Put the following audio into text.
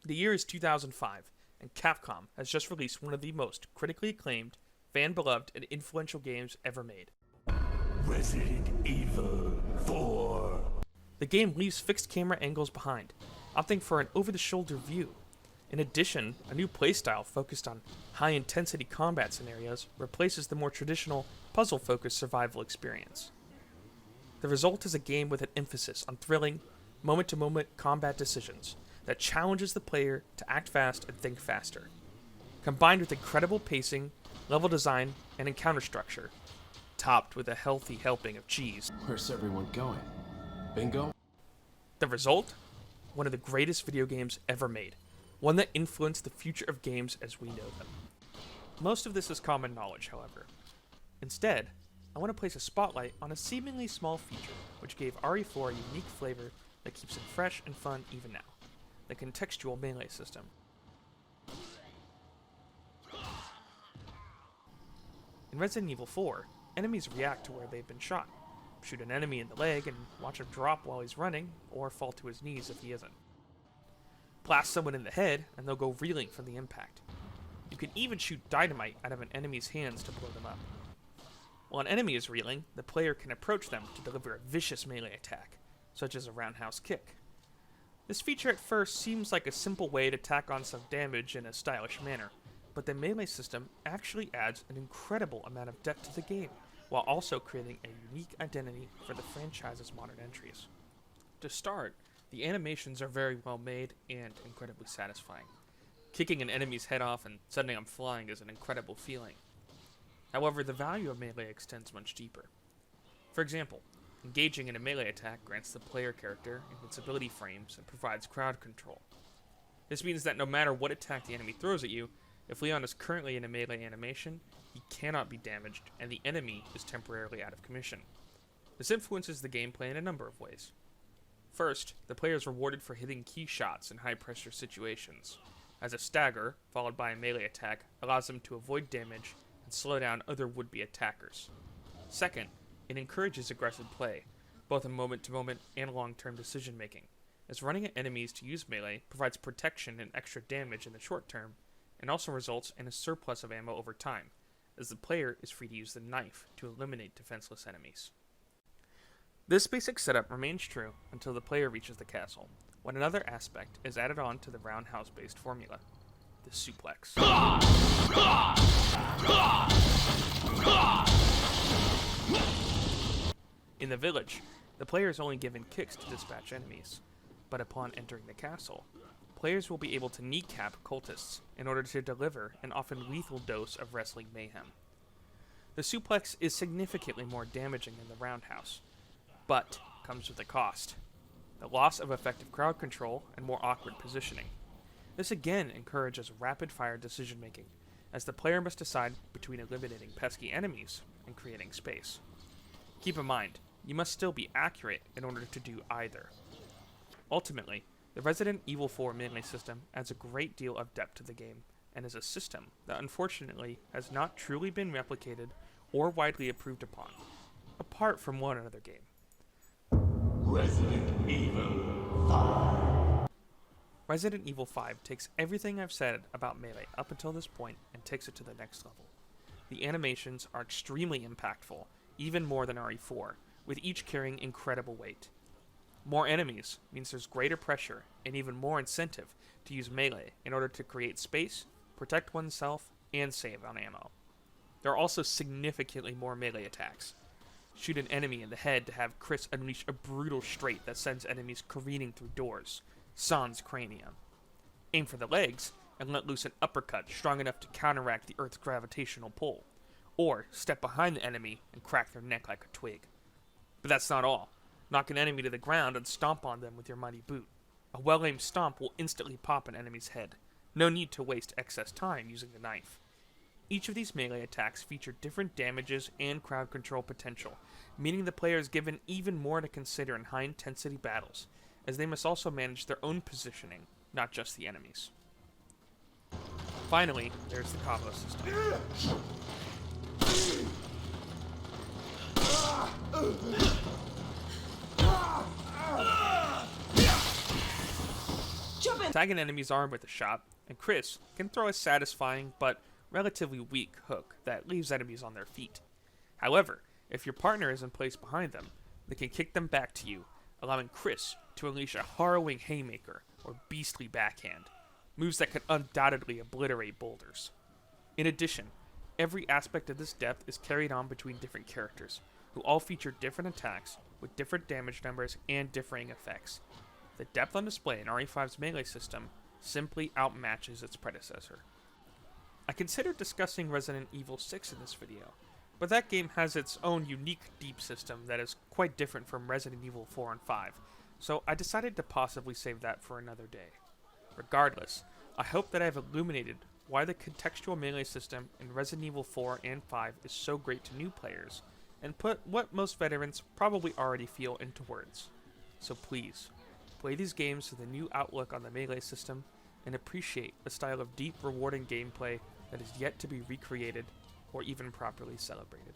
The year is 2005, and Capcom has just released one of the most critically acclaimed, fan-beloved, and influential games ever made. Resident Evil 4. The game leaves fixed camera angles behind, opting for an over-the-shoulder view. In addition, a new playstyle focused on high-intensity combat scenarios replaces the more traditional, puzzle-focused survival experience. The result is a game with an emphasis on thrilling, moment-to-moment combat decisions that challenges the player to act fast and think faster. Combined with incredible pacing, level design, and encounter structure, topped with a healthy helping of cheese. Where's everyone going? Bingo? The result? One of the greatest video games ever made. One that influenced the future of games as we know them. Most of this is common knowledge, however. Instead, I want to place a spotlight on a seemingly small feature which gave RE4 a unique flavor that keeps it fresh and fun even now. The contextual melee system. In Resident Evil 4, enemies react to where they've been shot. Shoot an enemy in the leg and watch him drop while he's running, or fall to his knees if he isn't. Blast someone in the head, and they'll go reeling from the impact. You can even shoot dynamite out of an enemy's hands to blow them up. While an enemy is reeling, the player can approach them to deliver a vicious melee attack, such as a roundhouse kick. This feature at first seems like a simple way to tack on some damage in a stylish manner, but the melee system actually adds an incredible amount of depth to the game, while also creating a unique identity for the franchise's modern entries. To start, the animations are very well made and incredibly satisfying. Kicking an enemy's head off and sending them flying is an incredible feeling. However, the value of melee extends much deeper. For example, engaging in a melee attack grants the player character invincibility frames and provides crowd control. This means that no matter what attack the enemy throws at you, if Leon is currently in a melee animation, he cannot be damaged, and the enemy is temporarily out of commission. This influences the gameplay in a number of ways. First, the player is rewarded for hitting key shots in high-pressure situations, as a stagger, followed by a melee attack, allows them to avoid damage and slow down other would-be attackers. Second, it encourages aggressive play, both in moment-to-moment and long-term decision-making, as running at enemies to use melee provides protection and extra damage in the short term, and also results in a surplus of ammo over time, as the player is free to use the knife to eliminate defenseless enemies. This basic setup remains true until the player reaches the castle, when another aspect is added on to the roundhouse-based formula, the suplex. In the village, the player is only given kicks to dispatch enemies, but upon entering the castle, players will be able to kneecap cultists in order to deliver an often lethal dose of wrestling mayhem. The suplex is significantly more damaging than the roundhouse, but comes with a cost: the loss of effective crowd control and more awkward positioning. This again encourages rapid-fire decision-making, as the player must decide between eliminating pesky enemies and creating space. Keep in mind, you must still be accurate in order to do either. Ultimately, the Resident Evil 4 melee system adds a great deal of depth to the game, and is a system that unfortunately has not truly been replicated or widely approved upon, apart from one other game. Resident Evil 5. Resident Evil 5 takes everything I've said about melee up until this point and takes it to the next level. The animations are extremely impactful, even more than RE4, with each carrying incredible weight. More enemies means there's greater pressure and even more incentive to use melee in order to create space, protect oneself, and save on ammo. There are also significantly more melee attacks. Shoot an enemy in the head to have Chris unleash a brutal straight that sends enemies careening through doors, sans cranium. Aim for the legs and let loose an uppercut strong enough to counteract the Earth's gravitational pull, or step behind the enemy and crack their neck like a twig. But that's not all. Knock an enemy to the ground and stomp on them with your mighty boot. A well-aimed stomp will instantly pop an enemy's head. No need to waste excess time using the knife. Each of these melee attacks feature different damages and crowd control potential, meaning the player is given even more to consider in high-intensity battles, as they must also manage their own positioning, not just the enemies. Finally, there's the combo system. Tag an enemy's arm with a shot, and Chris can throw a satisfying but relatively weak hook that leaves enemies on their feet. However, if your partner is in place behind them, they can kick them back to you, allowing Chris to unleash a harrowing haymaker or beastly backhand, moves that could undoubtedly obliterate boulders. In addition, every aspect of this depth is carried on between different characters, who all feature different attacks with different damage numbers and differing effects. The depth on display in RE5's melee system simply outmatches its predecessor. I considered discussing Resident Evil 6 in this video, but that game has its own unique deep system that is quite different from Resident Evil 4 and 5, so I decided to possibly save that for another day. Regardless, I hope that I have illuminated why the contextual melee system in Resident Evil 4 and 5 is so great to new players, and put what most veterans probably already feel into words. So please, play these games with a new outlook on the melee system, and appreciate a style of deep, rewarding gameplay that is yet to be recreated or even properly celebrated.